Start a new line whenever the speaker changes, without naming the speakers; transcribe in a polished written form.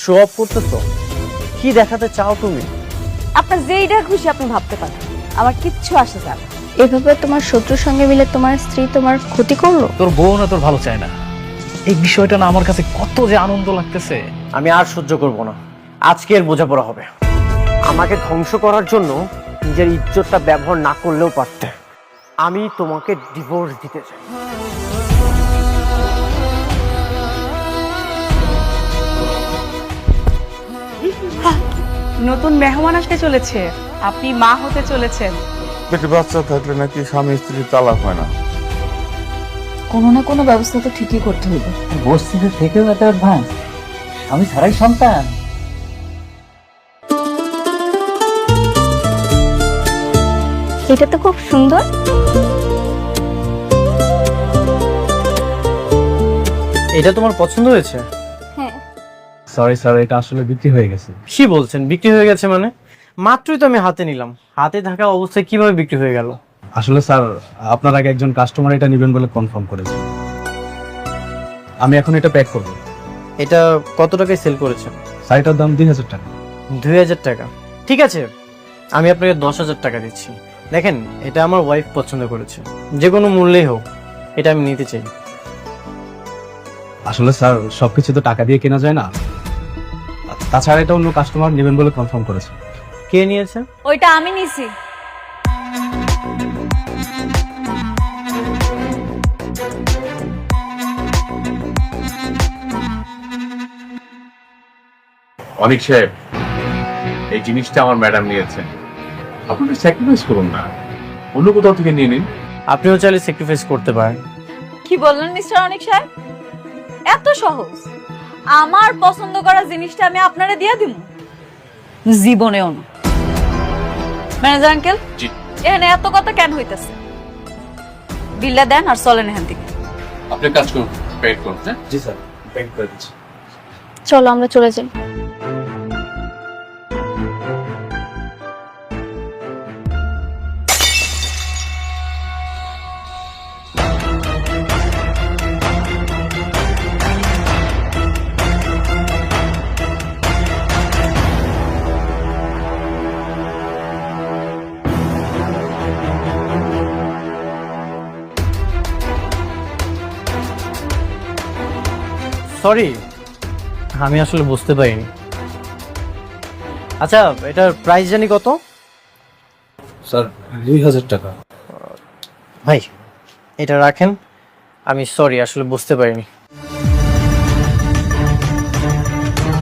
Show off করতেছো? কি দেখাতে চাও তুমি?
আপনার যেইটা খুশি আপনি ভাবতে পারেন, আমার কিচ্ছু আসে যায় না।
এভাবে তোমার শত্রুর সঙ্গে মিলে তোমার স্ত্রী তোমার ক্ষতি করলো।
তোর বউ না তোর ভালো চায় না, এই বিষয়টা না আমার কাছে কত যে আনন্দ লাগতেছে।
আমি আর সহ্য করব না, আজকের বোঝাপড়া হবে। আমাকে ধ্বংস করার জন্য নিজের ইজ্জতটা ব্যবহার না করলেও পারতে। আমি তোমাকে ডিভোর্স দিতে চাই।
নতুন মেহমান আসতে চলেছে, আপনি মা হতে চলেছেন।
পেটে বাচ্চা থাকলে নাকি স্বামী স্ত্রী তালাক হয় না।
কোনো না কোনো ব্যবস্থা তো ঠিকই করতে হবে। বস্তিতে থেকেও এত অ্যাডভান্স, আমি ছাড়াই সন্তান।
এটা তো খুব সুন্দর।
এটা তোমার পছন্দ হয়েছে?
হ্যাঁ।
সরি স্যার, এটা আসলে বিক্রি হয়ে গেছে।
কি বলছেন বিক্রি হয়ে গেছে মানে? মাত্রই তো আমি হাতে নিলাম, হাতে থাকা অবস্থায় কিভাবে বিক্রি হয়ে গেল?
আসলে স্যার, আপনার আগে একজন কাস্টমার এটা নেবেন বলে কনফার্ম করেছে। আমি এখন এটা প্যাক করব।
এটা কত টাকায় সেল করেছেন?
শাড়িটার দাম 2000 টাকা।
2000 টাকা? ঠিক আছে, আমি আপনাকে 10,000 টাকা দিচ্ছি। দেখেন, এটা আমার ওয়াইফ পছন্দ করেছে, যে কোনো মূল্যেই হোক এটা আমি নিতে চাই।
আসলে স্যার, সবকিছু তো টাকা দিয়ে কেনা যায় না। তাছাড়া এটা অন্য কাস্টমার নেবেন বলে কনফার্ম করেছে।
কে নিয়েছে?
ওইটা আমি নিছি।
অনিক সাহেব, এই জিনিসটা আমার ম্যাডাম নিয়েছেন, আপনারা স্যাক্রিফাইস করুন না, অন্য কোথাও থেকে নিয়ে নিন।
আপনিও চাইলে স্যাক্রিফাইস করতে পারেন।
কি বললেন মিস্টার অনিক সাহেব? এত সহজ আমার পছন্দ করা জিনিসটা আমি আপনারে দিয়ে দিব? জীবনেও না। ম্যানেজার আঙ্কেল,
জি।
এখানে এত কথা কেন হইতাছে? বিলটা দেন আর চলেন এখান থেকে।
আপনি কাজ করুন, পেড করুন। হ্যাঁ,
জি স্যার, প্যাক করে দিচ্ছি।
চলো আমরা চলে যাই।
সরি, আমি আসলে বুঝতে পারিনি। আচ্ছা, এটার প্রাইস জানি কত?
স্যার 2000 টাকা।
ভাই, এটা রাখেন। আমি সরি, আসলে বুঝতে পারিনি।